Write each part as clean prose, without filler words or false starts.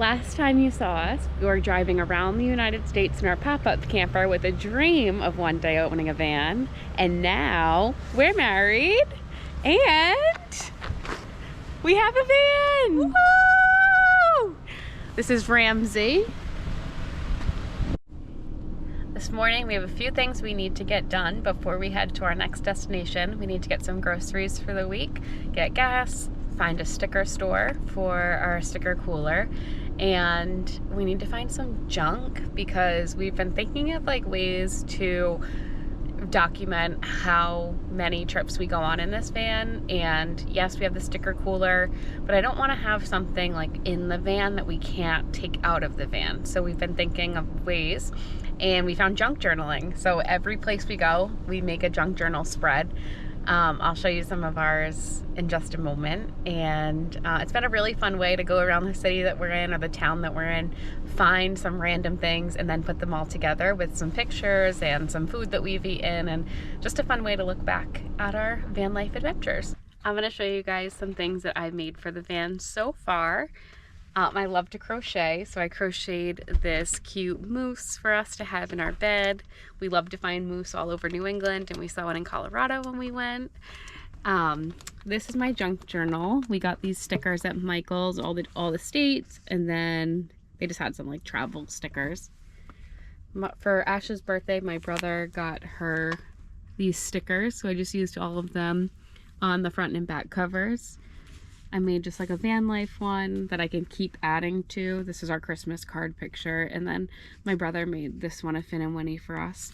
Last time you saw us, we were driving around the United States in our pop-up camper with a dream of one day owning a van. And now we're married and we have a van. Woo! This is Ramsey. This morning we have a few things we need to get done before we head to our next destination. We need to get some groceries for the week, get gas, find a sticker store for our sticker cooler, and we need to find some junk because we've been thinking of like ways to document how many trips we go on in this van. And yes, we have the sticker cooler, but I don't want to have something like in the van that we can't take out of the van. So we've been thinking of ways, and we found junk journaling. So every place we go, we make a junk journal spread. I'll show you some of ours in just a moment. And it's been a really fun way to go around the city that we're in or the town that we're in, find some random things and then put them all together with some pictures and some food that we've eaten, and just a fun way to look back at our van life adventures. I'm going to show you guys some things that I've made for the van so far. I love to crochet, so I crocheted this cute moose for us to have in our bed. We love to find moose all over New England, and we saw one in Colorado when we went. This is my junk journal. We got these stickers at Michael's, all the states, and then they just had some like travel stickers. For Ash's birthday, my brother got her these stickers, so I just used all of them on the front and back covers. I made just like a van life one that I can keep adding to. This is our Christmas card picture. And then my brother made this one of Finn and Winnie for us.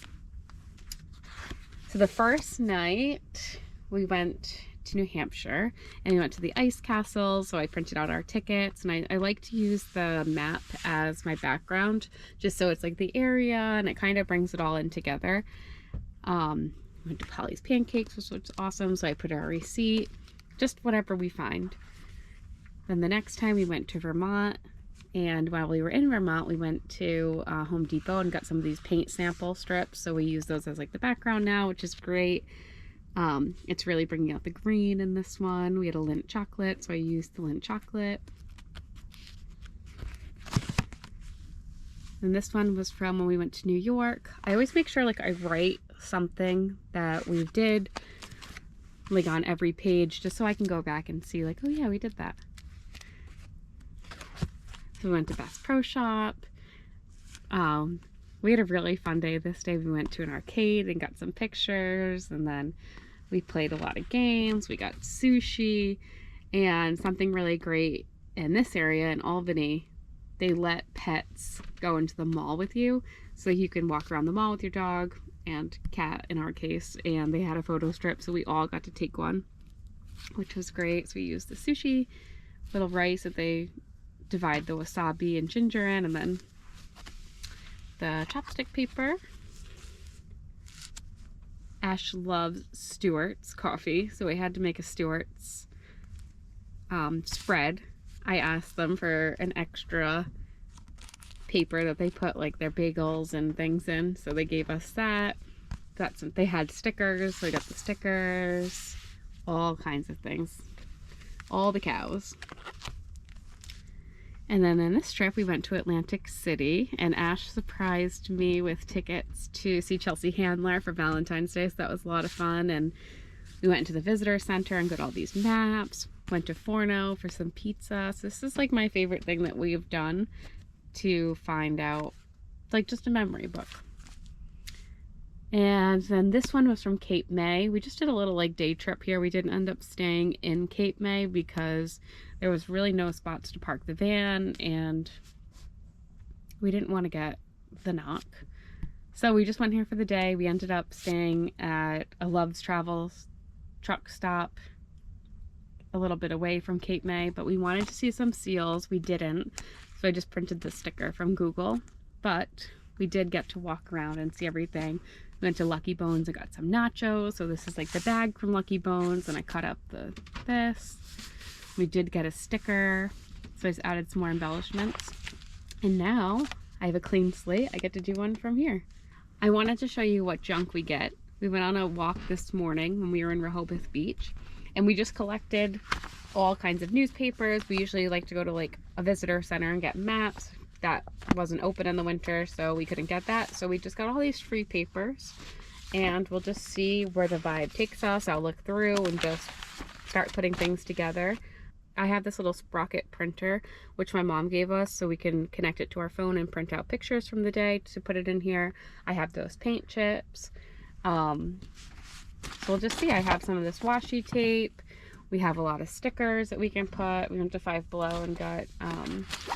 So the first night we went to New Hampshire and we went to the ice castle. So I printed out our tickets, and I like to use the map as my background just so it's like the area and it kind of brings it all in together. Went to Polly's Pancakes, which was awesome. So I put our receipt, just whatever we find. Then the next time we went to Vermont, and while we were in Vermont, we went to Home Depot and got some of these paint sample strips. So we use those as like the background now, which is great. It's really bringing out the green in this one. We had a Lindt chocolate, so I used the Lindt chocolate. And this one was from when we went to New York. I always make sure like I write something that we did like on every page, just so I can go back and see like, oh yeah, we did that. So we went to Bass Pro Shop. We had a really fun day this day. We went to an arcade and got some pictures, and then we played a lot of games. We got sushi, and something really great in this area in Albany, they let pets go into the mall with you, so you can walk around the mall with your dog and cat in our case, and they had a photo strip, so we all got to take one, which was great. So we used the sushi little rice that they divide the wasabi and ginger in, and then the chopstick paper. Ash loves Stewart's coffee, so we had to make a Stewart's spread. I asked them for an extra paper that they put like their bagels and things in, so they gave us that. They had stickers, so I got the stickers, all kinds of things, all the cows. And then in this trip we went to Atlantic City, and Ash surprised me with tickets to see Chelsea Handler for Valentine's Day, so that was a lot of fun. And we went into the visitor center and got all these maps, went to Forno for some pizza. So this is like my favorite thing that we've done to find out, like just a memory book. And then this one was from Cape May. We just did a little like day trip here. We didn't end up staying in Cape May because there was really no spots to park the van, and we didn't want to get the knock. So we just went here for the day. We ended up staying at a Love's Travels truck stop a little bit away from Cape May, but we wanted to see some seals. We didn't, so I just printed the sticker from Google, but we did get to walk around and see everything. We went to Lucky Bones and got some nachos. So this is like the bag from Lucky Bones, and I cut up this. We did get a sticker, so I just added some more embellishments. And now I have a clean slate. I get to do one from here. I wanted to show you what junk we get. We went on a walk this morning when we were in Rehoboth Beach, and we just collected all kinds of newspapers. We usually like to go to like a visitor center and get maps. That wasn't open in the winter, so we couldn't get that. So we just got all these free papers, and we'll just see where the vibe takes us. I'll look through and just start putting things together. I have this little sprocket printer, which my mom gave us, so we can connect it to our phone and print out pictures from the day to put it in here. I have those paint chips. So we'll just see. I have some of this washi tape. We have a lot of stickers that we can put. We went to Five Below and got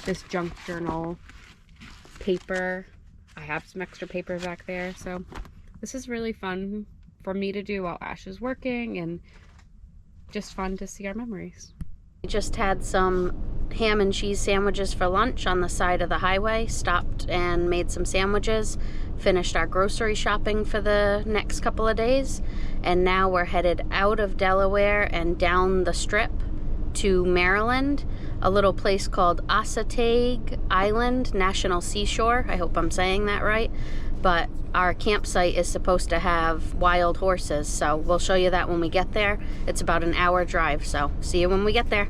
this junk journal paper. I have some extra paper back there. So this is really fun for me to do while Ash is working, and just fun to see our memories. We just had some ham and cheese sandwiches for lunch on the side of the highway. Stopped and made some sandwiches. Finished our grocery shopping for the next couple of days. And now we're headed out of Delaware and down the strip to Maryland. A little place called Assateague Island National Seashore. I hope I'm saying that right. But our campsite is supposed to have wild horses, so we'll show you that when we get there. It's about an hour drive, so see you when we get there.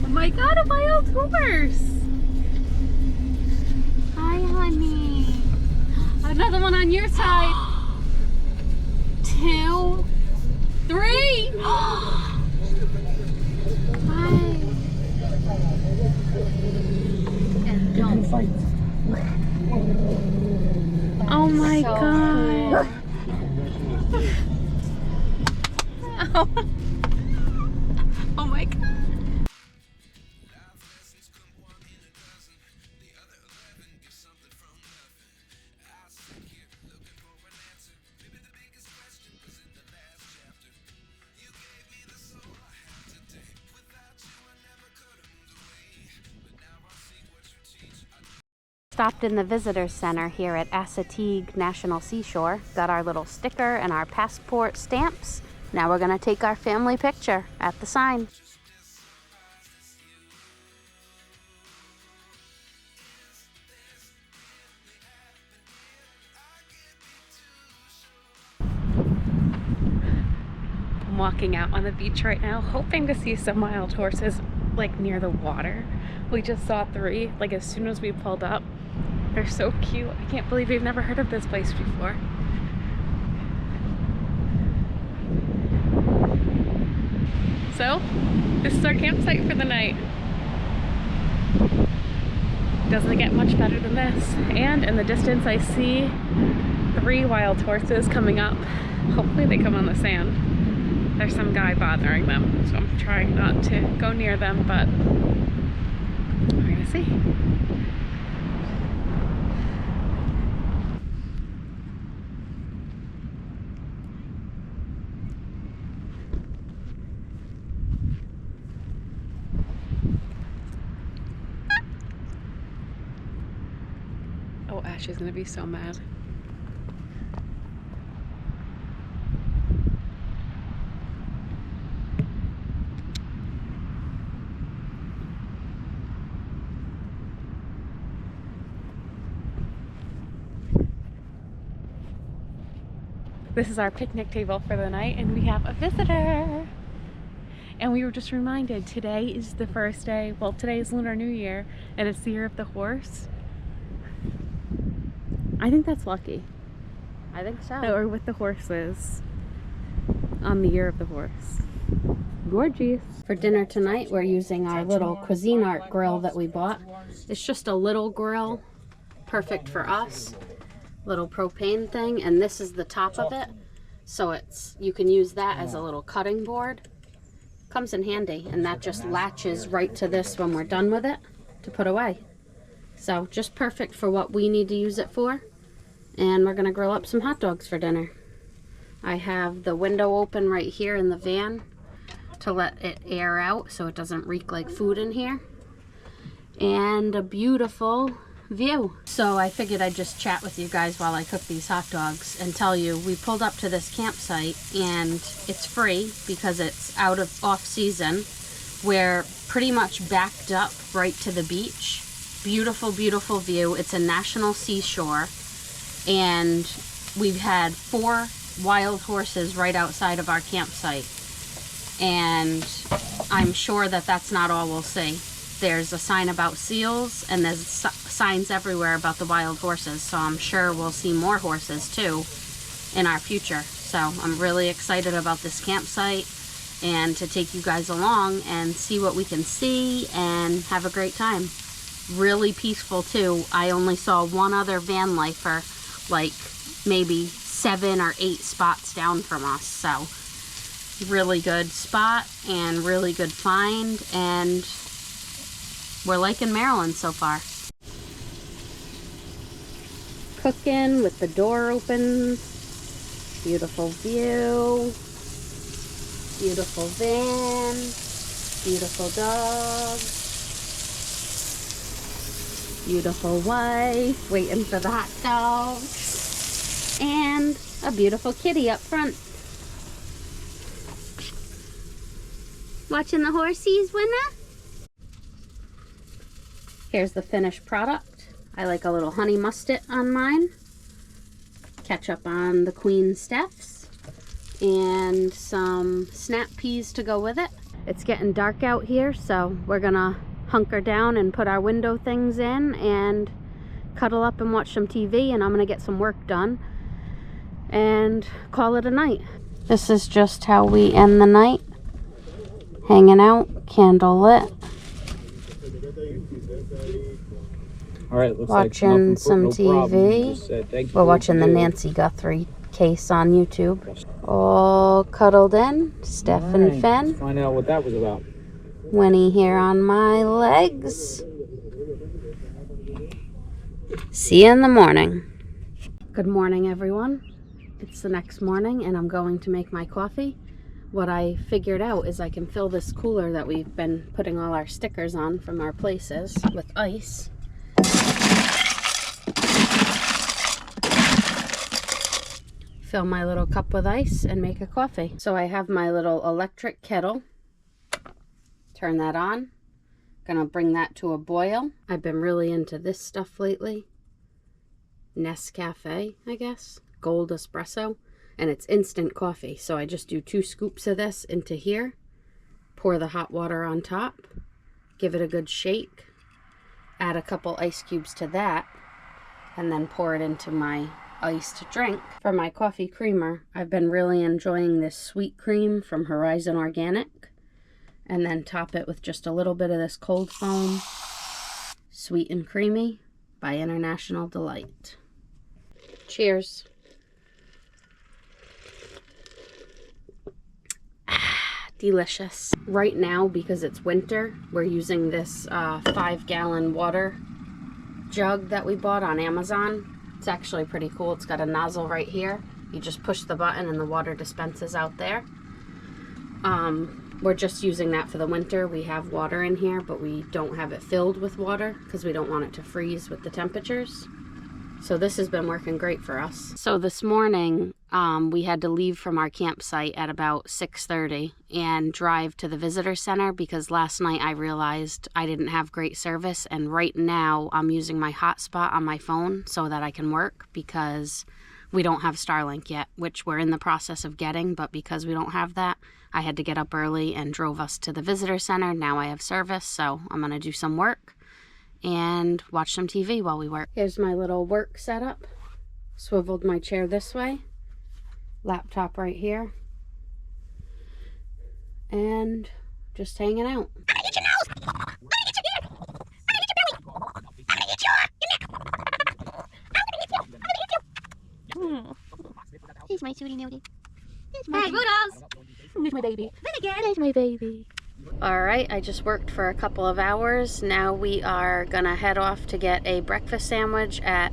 Oh my god, a wild horse! Hi, honey. Another one on your side. 2, 3. Hi. And don't fight. Oh my god. Cool. Oh my god. Stopped in the visitor center here at Assateague National Seashore. Got our little sticker and our passport stamps. Now we're gonna take our family picture at the sign. I'm walking out on the beach right now, hoping to see some wild horses like near the water. We just saw 3 like as soon as we pulled up. They're so cute. I can't believe we've never heard of this place before. So, this is our campsite for the night. Doesn't get much better than this. And in the distance I see 3 wild horses coming up. Hopefully they come on the sand. There's some guy bothering them, so I'm trying not to go near them, but we're gonna see. Oh, Ash is gonna be so mad. This is our picnic table for the night, and we have a visitor. And we were just reminded today is the first day, well, today is Lunar New Year, and it's the year of the horse. I think that's lucky. I think so. That we're with the horses on the year of the horse. Gorgeous. For dinner tonight, we're using our little Cuisinart grill that we bought. It's just a little grill, perfect for us. Little propane thing, and this is the top of it. So it's, you can use that as a little cutting board. Comes in handy, and that just latches right to this when we're done with it to put away. So just perfect for what we need to use it for. And we're gonna grill up some hot dogs for dinner. I have the window open right here in the van to let it air out so it doesn't reek like food in here. And a beautiful view. So I figured I'd just chat with you guys while I cook these hot dogs and tell you we pulled up to this campsite, and it's free because it's out of off season. We're pretty much backed up right to the beach, Beautiful, beautiful view. It's a national seashore, and we've had 4 wild horses right outside of our campsite, and I'm sure that that's not all we'll see. There's a sign about seals, and there's signs everywhere about the wild horses, so I'm sure we'll see more horses too in our future. So I'm really excited about this campsite and to take you guys along and see what we can see and have a great time. Really peaceful too. I only saw one other van lifer like maybe 7 or 8 spots down from us, so really good spot and really good find, and we're liking Maryland so far. Cooking with the door open. Beautiful view. Beautiful van. Beautiful dog. Beautiful wife waiting for the hot dog. And a beautiful kitty up front. Watching the horsies, winner? Here's the finished product. I like a little honey mustard on mine. Ketchup on the Queen Steph's. And some snap peas to go with it. It's getting dark out here, so we're gonna hunker down and put our window things in and cuddle up and watch some TV, and I'm gonna get some work done and call it a night. This is just how we end the night. Hanging out, candle lit. All right, looks watching like some TV. We're watching the Nancy Guthrie case on YouTube. All cuddled in, Steph and Finn. Let's find out what that was about. Winnie here on my legs. See you in the morning. Good morning, everyone. It's the next morning and I'm going to make my coffee. What I figured out is I can fill this cooler that we've been putting all our stickers on from our places with ice. Fill my little cup with ice and make a coffee. So I have my little electric kettle. Turn that on. Gonna bring that to a boil. I've been really into this stuff lately. Nescafe, I guess. Gold espresso. And it's instant coffee. So I just do 2 scoops of this into here. Pour the hot water on top. Give it a good shake. Add a couple ice cubes to that. And then pour it into my iced drink. For my coffee creamer, I've been really enjoying this sweet cream from Horizon Organic. And then top it with just a little bit of this cold foam. Sweet and Creamy by International Delight. Cheers. Delicious. Right now, because it's winter, we're using this 5-gallon water jug that we bought on Amazon. It's actually pretty cool. It's got a nozzle right here. You just push the button and the water dispenses out there. We're just using that for the winter. We have water in here, but we don't have it filled with water because we don't want it to freeze with the temperatures. So this has been working great for us. So this morning, we had to leave from our campsite at about 6:30 and drive to the visitor center because last night I realized I didn't have great service, and right now I'm using my hotspot on my phone so that I can work because we don't have Starlink yet, which we're in the process of getting, but because we don't have that, I had to get up early and drove us to the visitor center. Now I have service, so I'm gonna do some work and watch some TV while we work. Here's my little work setup. Swiveled my chair this way. Laptop right here. And just hanging out. Here's my sweetie nudie. Hey, Rudolph! There's my baby. Then again, there's my baby. Alright, I just worked for a couple of hours. Now we are gonna head off to get a breakfast sandwich at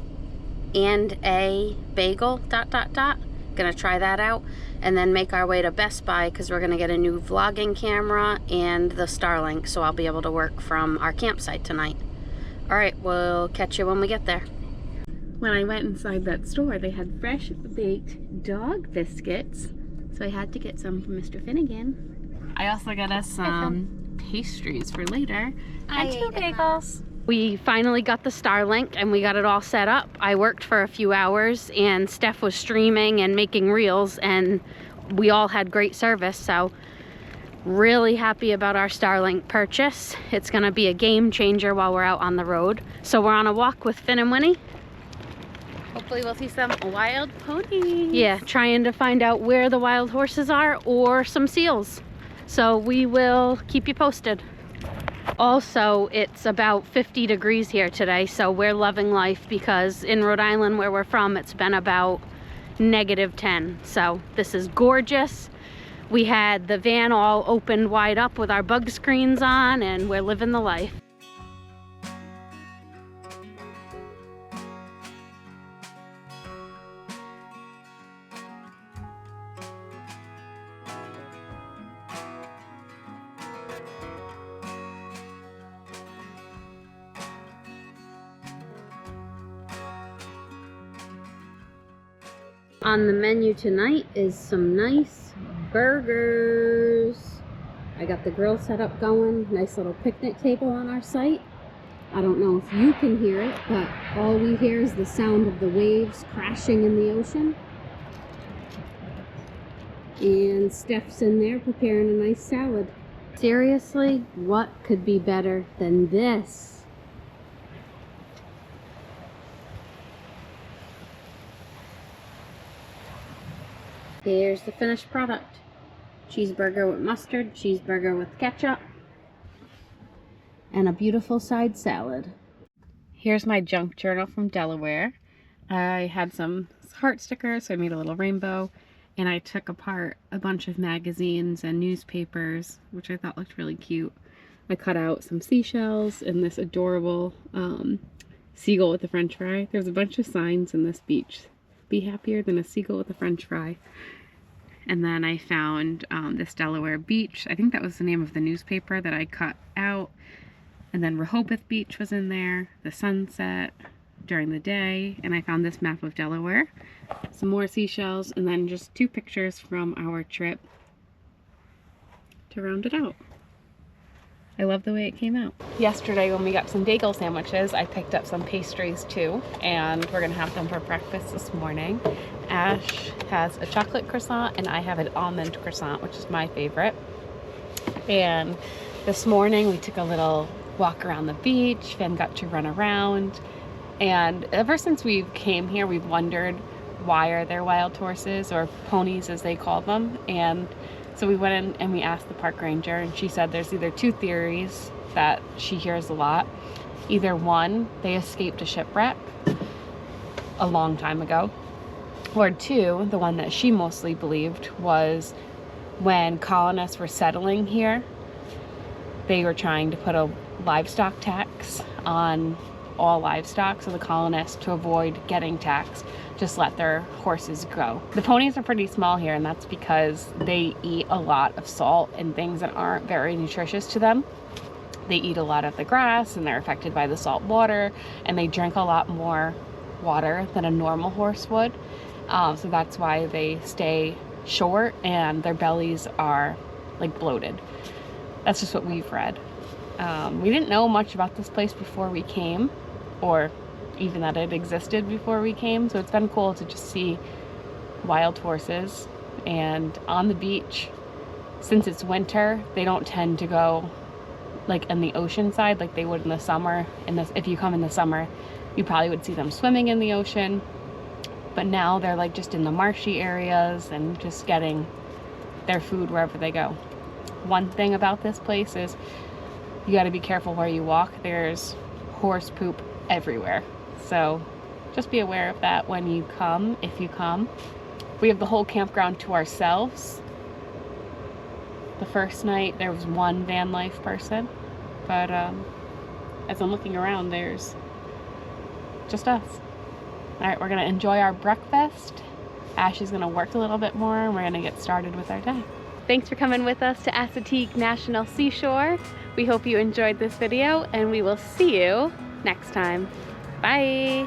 And a Bagel, ... Gonna try that out and then make our way to Best Buy because we're gonna get a new vlogging camera and the Starlink, so I'll be able to work from our campsite tonight. Alright, we'll catch you when we get there. When I went inside that store, they had fresh baked dog biscuits, so I had to get some from Mr. Finnegan. I also got us some pastries for later and 2 bagels. We finally got the Starlink and we got it all set up. I worked for a few hours and Steph was streaming and making reels, and we all had great service. So really happy about our Starlink purchase. It's gonna be a game changer while we're out on the road. So we're on a walk with Finn and Winnie. Hopefully we'll see some wild ponies. Yeah, trying to find out where the wild horses are or some seals. So we will keep you posted. Also, it's about 50 degrees here today, so we're loving life, because in Rhode Island where we're from, it's been about -10. So this is gorgeous. We had the van all opened wide up with our bug screens on, and we're living the life. On the menu tonight is some nice burgers. I got the grill set up going, nice little picnic table on our site. I don't know if you can hear it, but all we hear is the sound of the waves crashing in the ocean. And Steph's in there preparing a nice salad. Seriously, what could be better than this? Here's the finished product. Cheeseburger with mustard, cheeseburger with ketchup, and a beautiful side salad. Here's my junk journal from Delaware. I had some heart stickers, so I made a little rainbow, and I took apart a bunch of magazines and newspapers, which I thought looked really cute. I cut out some seashells and this adorable seagull with a french fry. There's a bunch of signs in this beach. Be happier than a seagull with a french fry. And then I found this Delaware beach. I think that was the name of the newspaper that I cut out. And then Rehoboth Beach was in there, the sunset during the day, and I found this map of Delaware, some more seashells, and then just 2 pictures from our trip to round it out. I love the way it came out. Yesterday when we got some bagel sandwiches, I picked up some pastries too, and we're gonna have them for breakfast this morning. Ash has a chocolate croissant and I have an almond croissant, which is my favorite. And this morning we took a little walk around the beach. Finn got to run around, and ever since we came here we've wondered, why are there wild horses, or ponies as they call them? And so we went in and we asked the park ranger, and she said there's either 2 theories that she hears a lot. Either 1, they escaped a shipwreck a long time ago, or 2, the one that she mostly believed, was when colonists were settling here, they were trying to put a livestock tax on all livestock, so the colonists, to avoid getting taxed, just let their horses go. The ponies are pretty small here, and that's because they eat a lot of salt and things that aren't very nutritious to them. They eat a lot of the grass, and they're affected by the salt water, and they drink a lot more water than a normal horse would. So that's why they stay short and their bellies are like bloated. That's just what we've read. We didn't know much about this place before we came, or even that it existed before we came, so it's been cool to just see wild horses. And on the beach, since it's winter, they don't tend to go like in the ocean side like they would in the summer. If you come in the summer, you probably would see them swimming in the ocean, but now they're like just in the marshy areas and just getting their food wherever they go. One thing about this place is you got to be careful where you walk. There's horse poop everywhere, so just be aware of that when you come, if you come. We have the whole campground to ourselves. The first night there was 1 van life person, but as I'm looking around, there's just us. All right, we're gonna enjoy our breakfast. Ash is gonna work a little bit more, and we're gonna get started with our day. Thanks for coming with us to Assateague National Seashore. We hope you enjoyed this video, and we will see you next time. Bye.